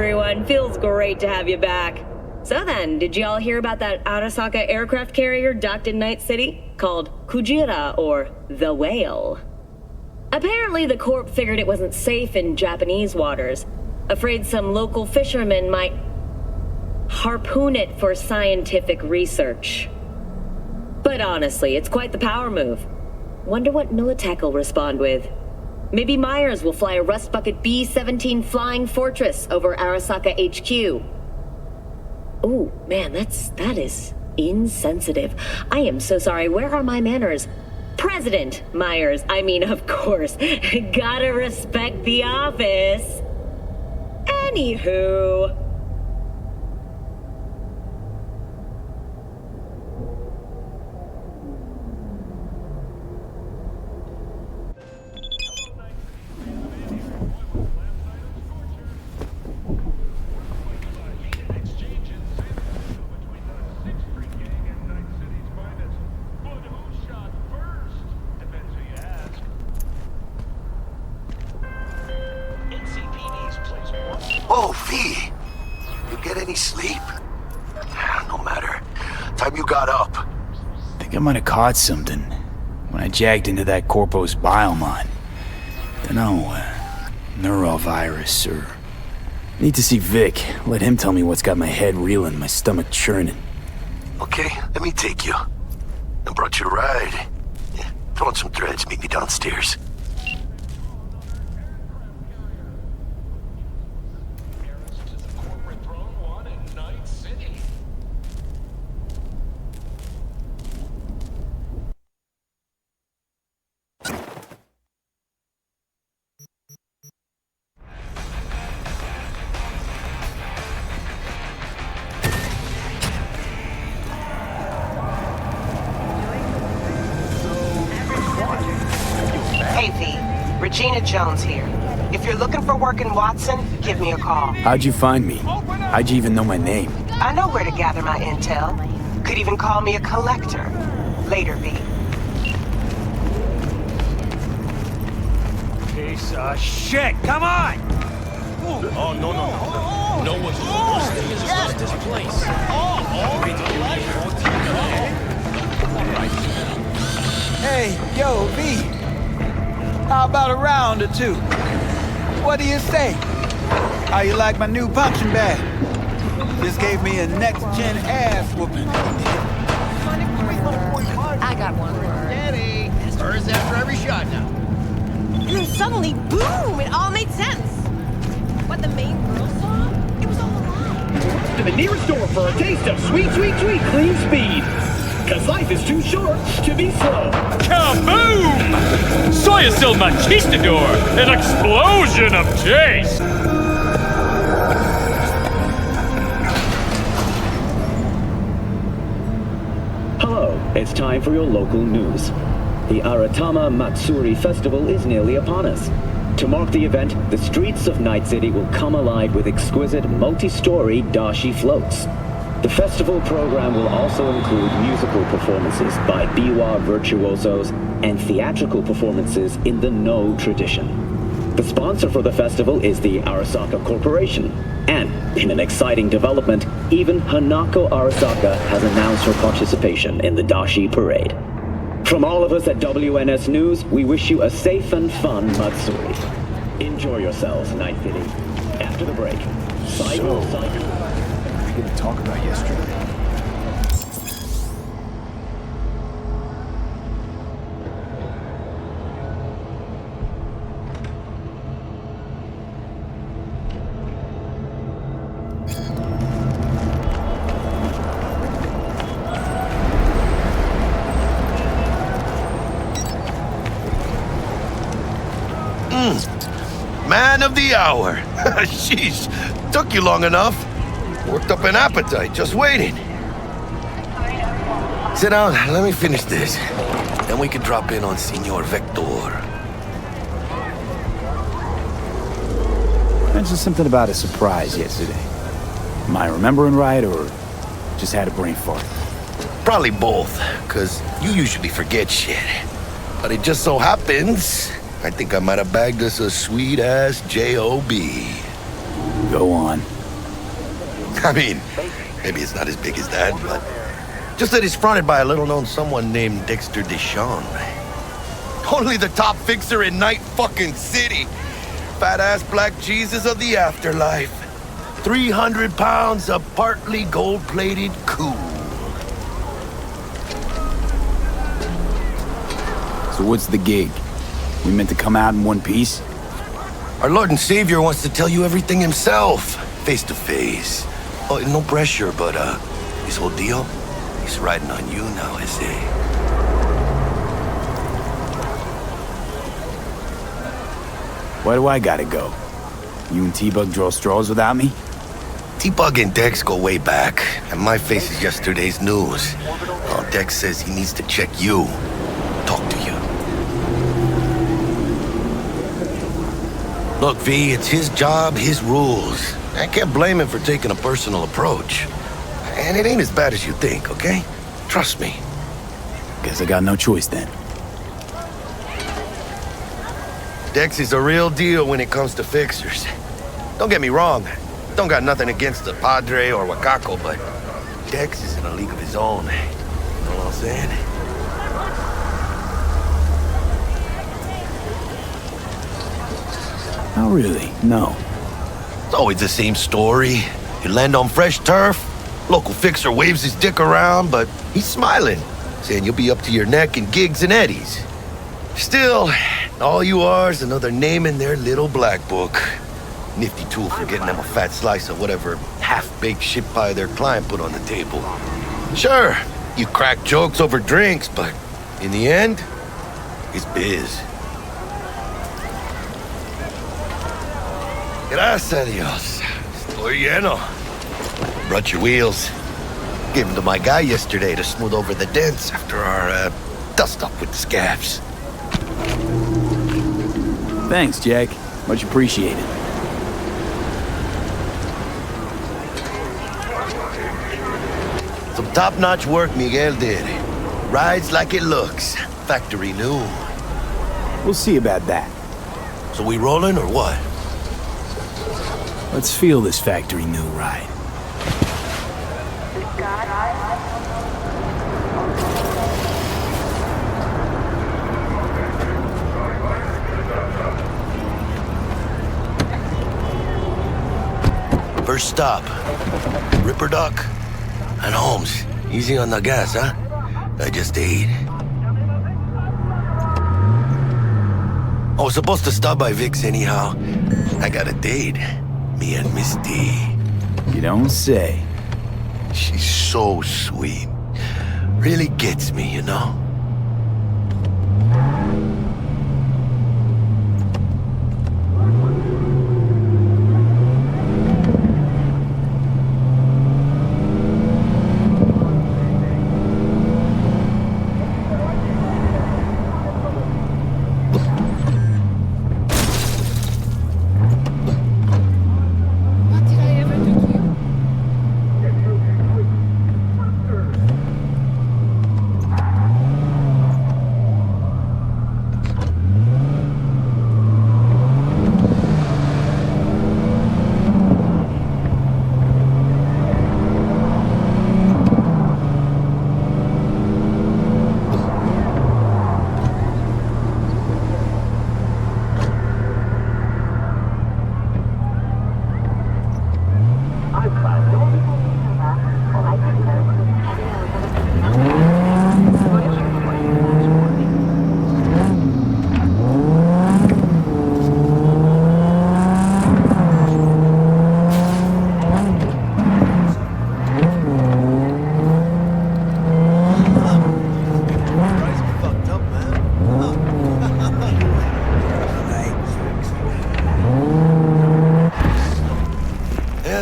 everyone. Feels great to have you back. So then, did y'all hear about that Arasaka aircraft carrier docked in Night City? Called Kujira, or the Whale. Apparently, the Corp figured it wasn't safe in Japanese waters. Afraid some local fishermen might harpoon it for scientific research. But honestly, it's quite the power move. Wonder what Militech will respond with. Maybe Myers will fly a Rust Bucket B-17 Flying Fortress over Arasaka HQ. Ooh, man, that is insensitive. I am so sorry. Where are my manners? President Myers. I mean, of course. Gotta respect the office. Anywho. Oh, V! You get any sleep? No matter. Time you got up. Think I might have caught something when I jagged into that Corpo's biomon. Dunno, neurovirus or... Need to see Vic. Let him tell me what's got my head reeling, my stomach churning. Okay, let me take you. I brought you a ride. Yeah, throw on some threads, meet me downstairs. Hey V, Regina Jones here. If you're looking for work in Watson, give me a call. How'd you find me? How'd you even know my name? I know where to gather my intel. Could even call me a collector. Later, V. Piece of shit! Come on! Oh, no. No one's worst thing is just this place. Hey, yo, V. How about a round or two? What do you say? How you like my new punching bag? This gave me a next-gen ass whooping. I got one. Steady. Spurs after every shot now. And then suddenly, boom! It all made sense. What the main girl saw? It was all a lie. To the nearest store for a taste of sweet, sweet, sweet clean speed. Cause life is too short to be slow. Kaboom! Soya Sil Machistador! An explosion of taste! Hello, it's time for your local news. The Aratama Matsuri Festival is nearly upon us. To mark the event, the streets of Night City will come alive with exquisite multi-story dashi floats. The festival program will also include musical performances by biwa virtuosos and theatrical performances in the No tradition. The sponsor for the festival is the Arasaka Corporation, and in an exciting development, even Hanako Arasaka has announced her participation in the Dashi Parade. From all of us at WNS News, we wish you a safe and fun Matsuri. Enjoy yourselves, Night City. After the break, We didn't talk about yesterday. Man of the hour. Sheesh, took you long enough. Worked up an appetite, just waiting. Sit down, let me finish this. Then we can drop in on Senor Vector. Mentioned something about a surprise yesterday. Am I remembering right, or just had a brain fart? Probably both, because you usually forget shit. But it just so happens, I think I might have bagged us a sweet-ass J.O.B. Go on. I mean, maybe it's not as big as that, but just that he's fronted by a little-known someone named Dexter Deshawn. Only the top fixer in Night fucking City. Fat-ass black Jesus of the afterlife. 300 pounds of partly gold-plated cool. So what's the gig? We meant to come out in one piece? Our Lord and Savior wants to tell you everything himself, face to face. Oh, no pressure, but his whole deal, he's riding on you now, I say. Why do I gotta go? You and T-Bug draw straws without me? T-Bug and Dex go way back, and my face is yesterday's news. Oh, Dex says he needs to check you, talk to you. Look, V, it's his job, his rules. I can't blame him for taking a personal approach. And it ain't as bad as you think, okay? Trust me. Guess I got no choice then. Dex is a real deal when it comes to fixers. Don't get me wrong. Don't got nothing against the Padre or Wakako, but Dex is in a league of his own. You know what I'm saying? Oh, really? No. It's always the same story. You land on fresh turf, local fixer waves his dick around, but he's smiling, saying you'll be up to your neck in gigs and eddies. Still, all you are is another name in their little black book. Nifty tool for getting them a fat slice of whatever half-baked shit pie their client put on the table. Sure, you crack jokes over drinks, but in the end, it's biz. Gracias a Dios. Estoy lleno. Brought your wheels. Gave them to my guy yesterday to smooth over the dents after our dust-up with the scabs. Thanks, Jack. Much appreciated. Some top-notch work Miguel did. Rides like it looks. Factory new. We'll see about that. So we rolling or what? Let's feel this factory new ride. First stop, Ripperdock and Holmes. Easy on the gas, huh? I just ate. I was supposed to stop by Vic's anyhow. I got a date. Me and Miss D. You don't say. She's so sweet. Really gets me, you know?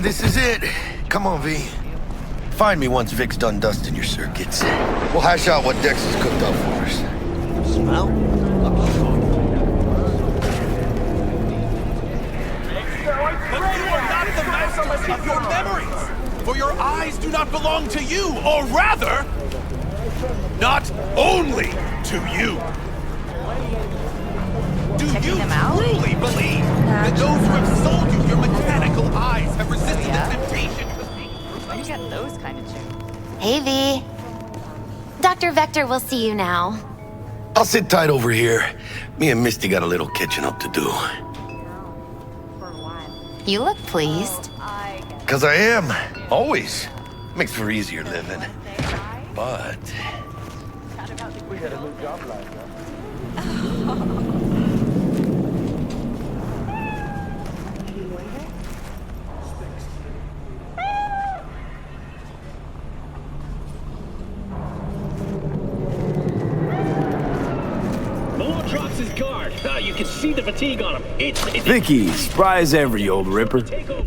This is it. Come on, V. Find me once Vic's done dusting your circuits. We'll hash out what Dex has cooked up for us. Smell? But you are not the master of your memories, for your eyes do not belong to you, or rather, not only to you. Do you truly believe that those who have sold you your mechanical Hey, V. Dr. Vector will see you now. I'll sit tight over here. Me and Misty got a little catching up to do. You look pleased. 'Cause I am. Always. Makes for easier living. But... Drops his guard. You can see the fatigue on him. It's Vicky, spry as ever, you old ripper. Take over.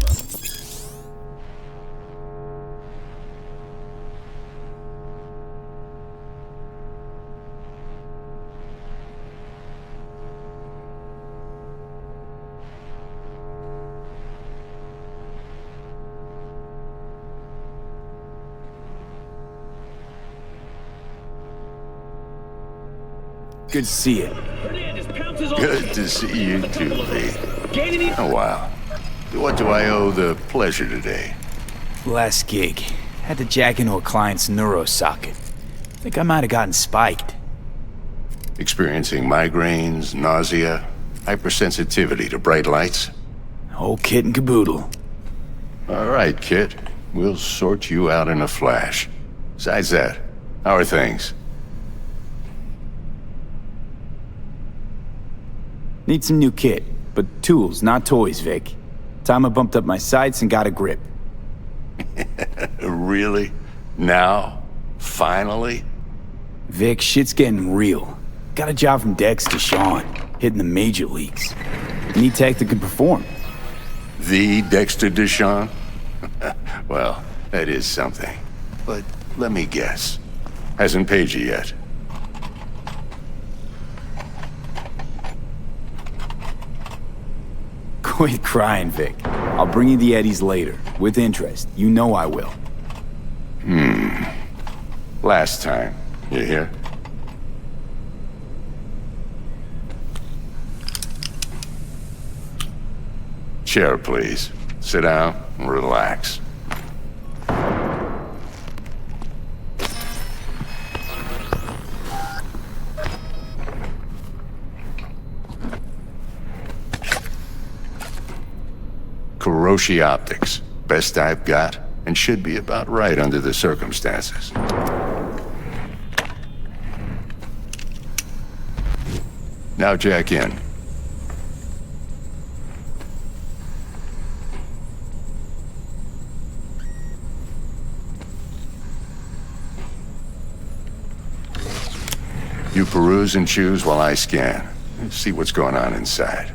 Good to see you. Hernandez pounces on Good to see you too, V. Gaining the... Oh, wow. What do I owe the pleasure today? Last gig. Had to jack into a client's neuro socket. Think I might have gotten spiked. Experiencing migraines, nausea, hypersensitivity to bright lights? Whole kit and caboodle. All right, Kit. We'll sort you out in a flash. Besides that, how are things? Need some new kit, but tools, not toys, Vic. Time I bumped up my sights and got a grip. Really? Now? Finally? Vic, shit's getting real. Got a job from Dex to Sean, hitting the major leagues. Need tech that could perform. The Dexter Deshawn? Well, that is something. But let me guess. Hasn't paid you yet. Quit crying, Vic. I'll bring you the eddies later, with interest. You know I will. Last time. You hear? Chair, please. Sit down and relax. Kuroshi Optics. Best I've got, and should be about right under the circumstances. Now jack in. You peruse and choose while I scan. See what's going on inside.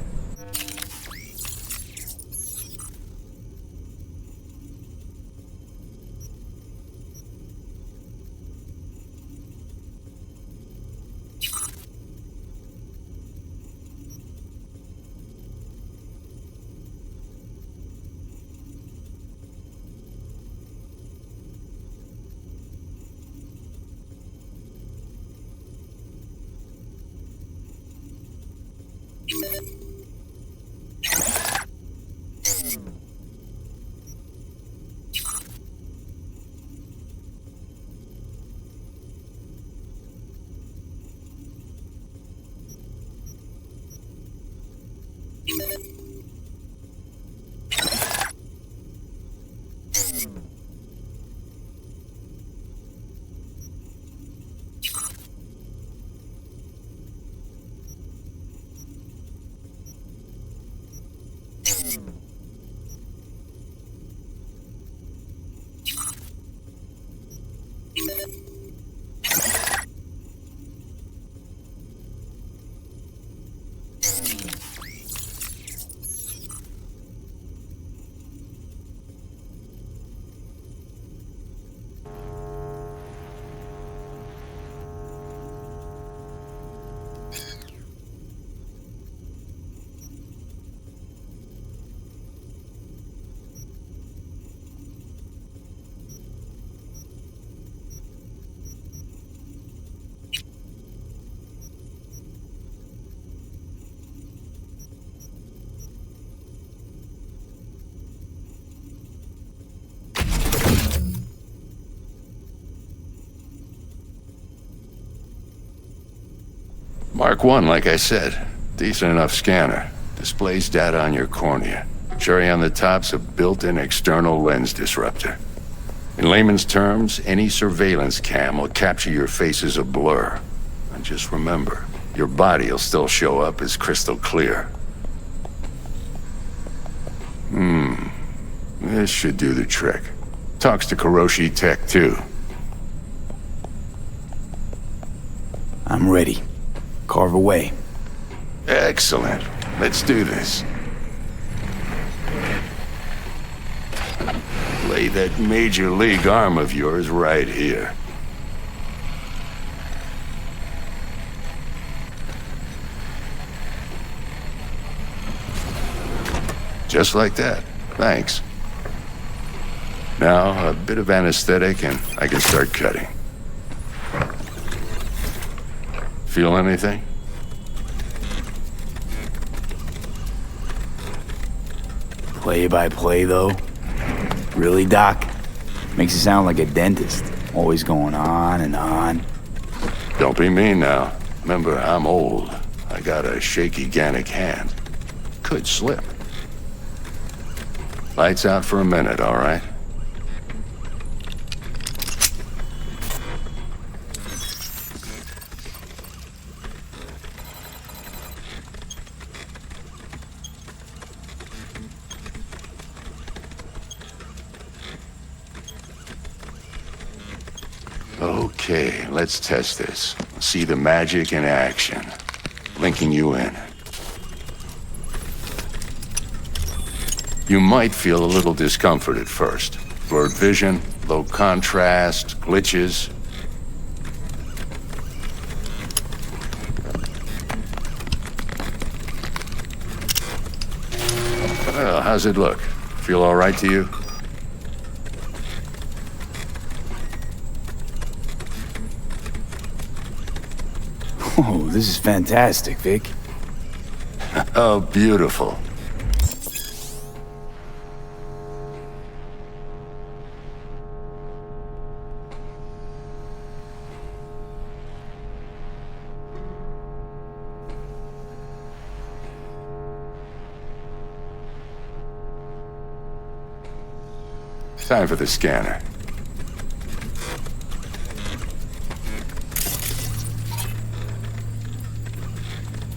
Mark 1, like I said. Decent enough scanner. Displays data on your cornea. Cherry on the top's a built-in external lens disruptor. In layman's terms, any surveillance cam will capture your face as a blur. And just remember, your body will still show up as crystal clear. This should do the trick. Talks to Kuroshi Tech, too. I'm ready. Carve away. Excellent. Let's do this. Lay that major league arm of yours right here. Just like that. Thanks. Now, a bit of anesthetic and I can start cutting. Feel anything? Play by play, though? Really, Doc? Makes you sound like a dentist. Always going on and on. Don't be mean now. Remember, I'm old. I got a shaky Gannic hand. Could slip. Lights out for a minute, all right? Okay, let's test this. See the magic in action. Linking you in. You might feel a little discomfort at first. Blurred vision, low contrast, glitches. Well, how's it look? Feel all right to you? Oh, this is fantastic, Vic. Oh, beautiful. Time for the scanner.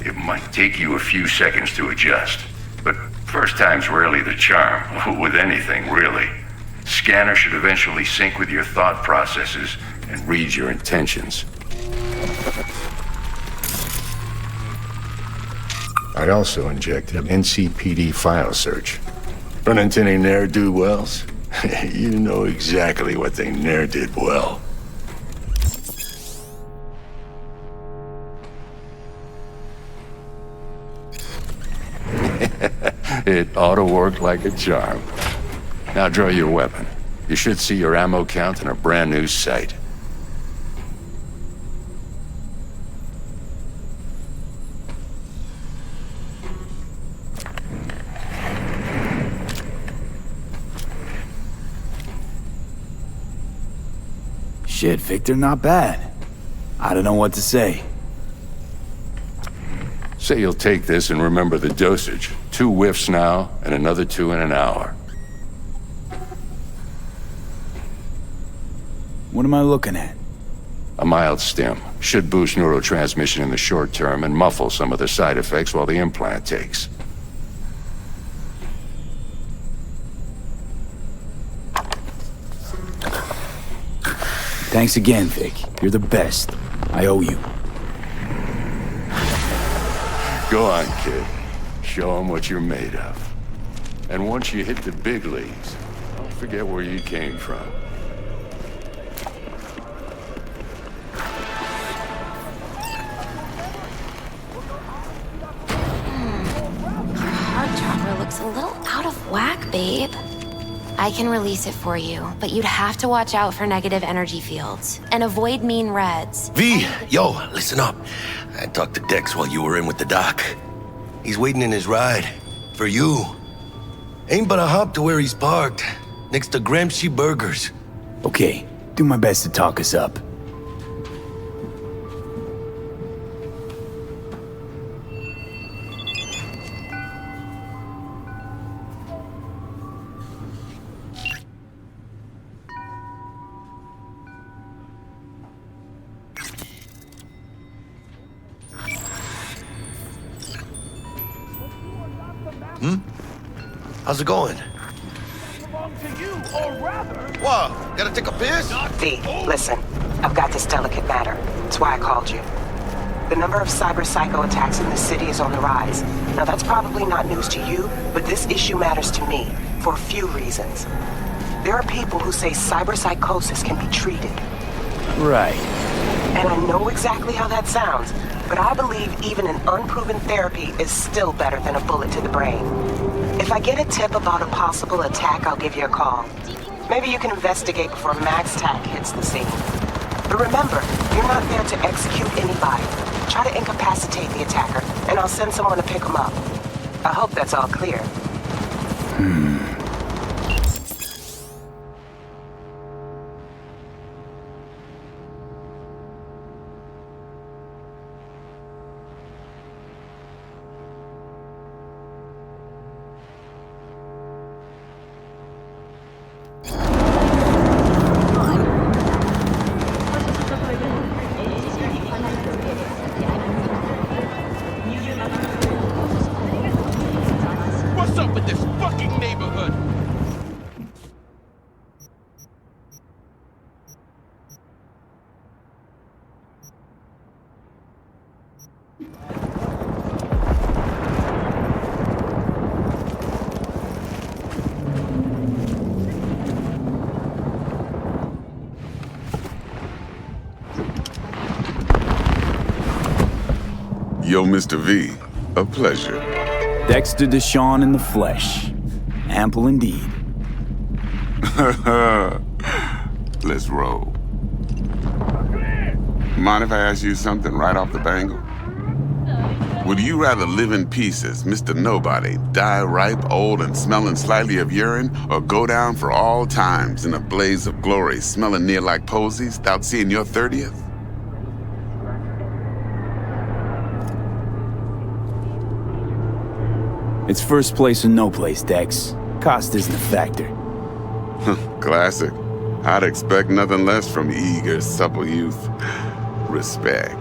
It might take you a few seconds to adjust, but first time's rarely the charm, with anything, really. Scanner should eventually sync with your thought processes and read your intentions. I also injected NCPD file search. Run into any ne'er-do-wells? You know exactly what they ne'er did well. It ought to work like a charm. Now draw your weapon. You should see your ammo count in a brand new sight. Shit, Victor, not bad. I don't know what to say. Say you'll take this and remember the dosage. 2 whiffs now, and another 2 in an hour. What am I looking at? A mild stim. Should boost neurotransmission in the short term and muffle some of the side effects while the implant takes. Thanks again, Vic. You're the best. I owe you. Go on, kid. Show them what you're made of. And once you hit the big leagues, don't forget where you came from. Heart chakra looks a little out of whack, babe. I can release it for you, but you'd have to watch out for negative energy fields and avoid mean reds. V, yo, listen up. I talked to Dex while you were in with the doc. He's waiting in his ride. For you. Ain't but a hop to where he's parked. Next to Gramsci Burgers. Okay, do my best to talk us up. How's it going? Belong to you, or rather, What? Gotta take a piss? V, listen. I've got this delicate matter. That's why I called you. The number of cyber psycho attacks in the city is on the rise. Now that's probably not news to you, but this issue matters to me for a few reasons. There are people who say cyber psychosis can be treated. Right. And I know exactly how that sounds, but I believe even an unproven therapy is still better than a bullet to the brain. If I get a tip about a possible attack, I'll give you a call. Maybe you can investigate before MaxTac hits the scene. But remember, you're not there to execute anybody. Try to incapacitate the attacker, and I'll send someone to pick him up. I hope that's all clear. what's up with this fucking neighborhood? Yo, Mr. V, a pleasure. Dexter Deshawn in the flesh. Ample indeed. Let's roll. Mind if I ask you something right off the bangle? Would you rather live in peace as Mr. Nobody, die ripe, old, and smelling slightly of urine, or go down for all times in a blaze of glory, smelling near like posies, without seeing your 30th? It's first place or no place, Dex. Cost isn't a factor. Classic. I'd expect nothing less from eager, supple youth. Respect.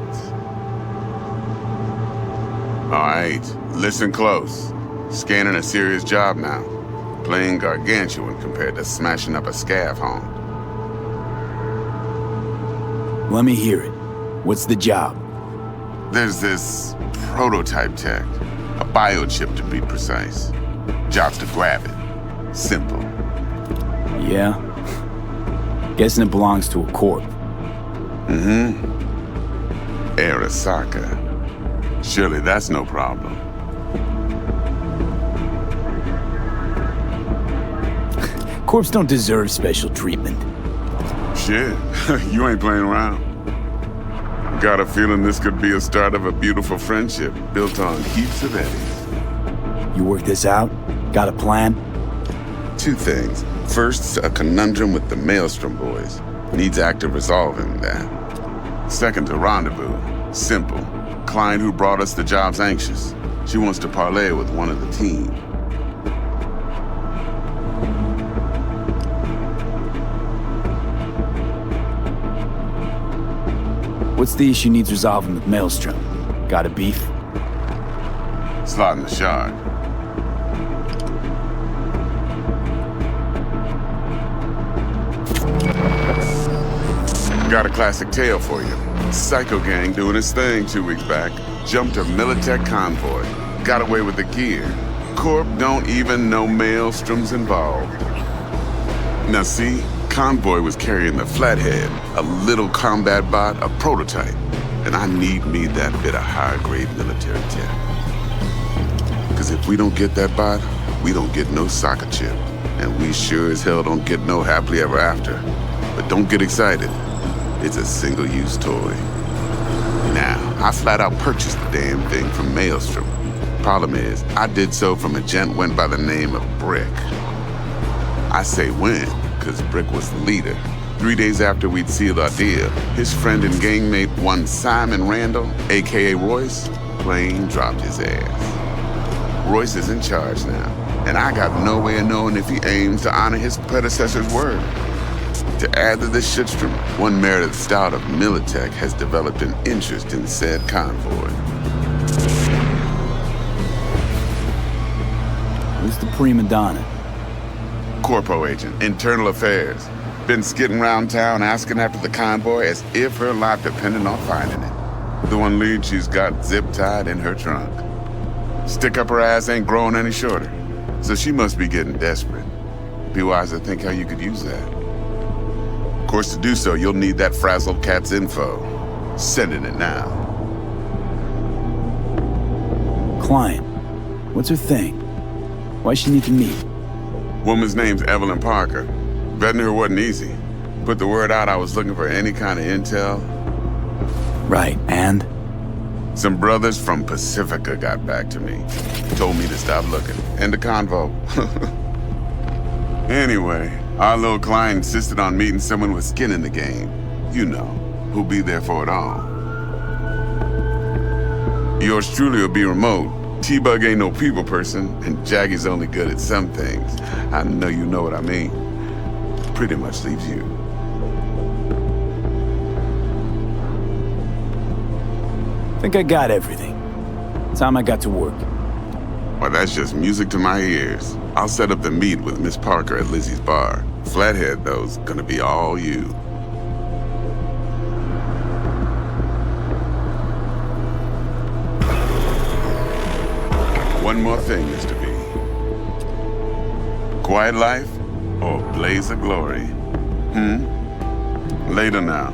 All right, listen close. Scanning a serious job now. Playing gargantuan compared to smashing up a scav home. Let me hear it. What's the job? There's this prototype tech. A biochip, to be precise. Job's to grab it. Simple. Yeah? Guessing it belongs to a corp. Mm-hmm. Arasaka. Surely that's no problem. Corps don't deserve special treatment. Shit, you ain't playing around. Got a feeling this could be a start of a beautiful friendship built on heaps of eddies. You work this out? Got a plan? Two things. First, a conundrum with the Maelstrom boys. Needs active resolving that. Second, a rendezvous. Simple. Client who brought us the job's anxious. She wants to parlay with one of the team. What's the issue needs resolving with Maelstrom? Got a beef? Slot in the shard. Got a classic tale for you. Psycho gang doing his thing 2 weeks back. Jumped a Militech convoy. Got away with the gear. Corp don't even know Maelstrom's involved. Now see? Convoy was carrying the Flathead, a little combat bot, a prototype. And I need me that bit of high-grade military tech. Because if we don't get that bot, we don't get no soccer chip. And we sure as hell don't get no happily ever after. But don't get excited. It's a single-use toy. Now, I flat out purchased the damn thing from Maelstrom. Problem is, I did so from a gent went by the name of Brick. I say when, because Brick was the leader. 3 days after we'd sealed our deal, his friend and gangmate, one Simon Randall, aka Royce, plain dropped his ass. Royce is in charge now, and I got no way of knowing if he aims to honor his predecessor's word. To add to this shitstorm, one Meredith Stout of Militech has developed an interest in said convoy. Who's the prima donna? Corpo agent, internal affairs. Been skidding around town asking after the convoy as if her life depended on finding it. The one lead she's got zip-tied in her trunk. Stick up her ass ain't growing any shorter, so she must be getting desperate. Be wise to think how you could use that. Of course, to do so, you'll need that frazzled cat's info. Sending it now. Client. What's her thing? Why she need to meet? Woman's name's Evelyn Parker. Vetting her wasn't easy. Put the word out I was looking for any kind of intel. Right, and? Some brothers from Pacifica got back to me. Told me to stop looking. End of convo. Anyway, our little client insisted on meeting someone with skin in the game. You know, who'll be there for it all. Yours truly will be remote. T-Bug ain't no people person, and Jaggy's only good at some things. I know you know what I mean. Pretty much leaves you. Think I got everything. Time I got to work. Well, that's just music to my ears. I'll set up the meet with Miss Parker at Lizzie's bar. Flathead, though's gonna be all you. One more thing, Mr. B. Quiet life or blaze of glory? Later now.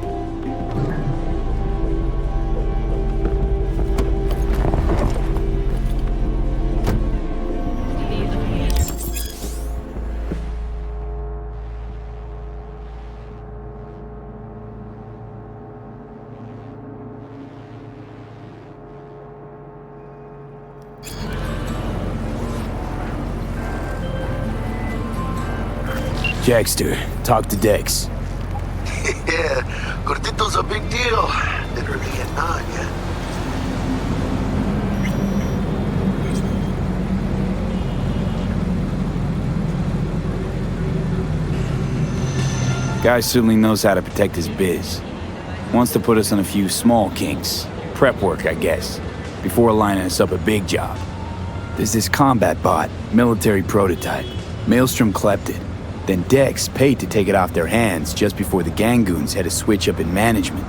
Jackster, talk to Dex. Yeah, Gordito's a big deal. Literally a nod, yeah. Guy certainly knows how to protect his biz. Wants to put us on a few small kinks. Prep work, I guess. Before lining us up a big job. There's this combat bot, military prototype. Maelstrom clept it. Then Dex paid to take it off their hands just before the Gangoons had a switch up in management.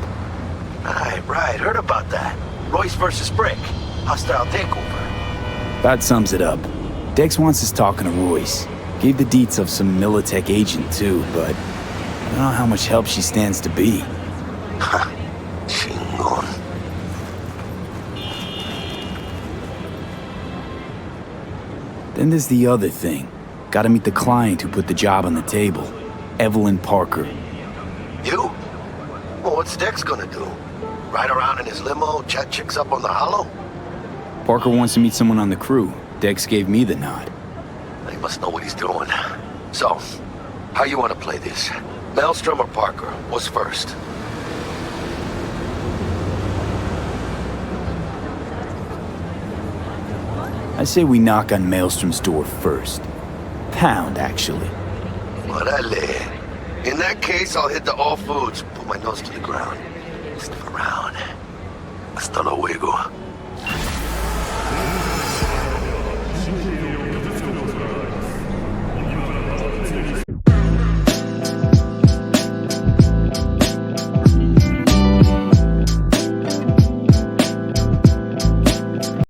Right. Heard about that. Royce versus Brick. Hostile takeover. That sums it up. Dex wants us talking to Royce. Gave the deets of some Militech agent too, but I don't know how much help she stands to be. Chingon. Then there's the other thing. Gotta meet the client who put the job on the table. Evelyn Parker. You? Well, what's Dex gonna do? Ride around in his limo, chat chicks up on the hollow? Parker wants to meet someone on the crew. Dex gave me the nod. He must know what he's doing. So, how you want to play this? Maelstrom or Parker? What's first? I say we knock on Maelstrom's door first. Pound, actually. Orale. In that case, I'll hit the all foods, put my nose to the ground. Sniff around. Hasta luego.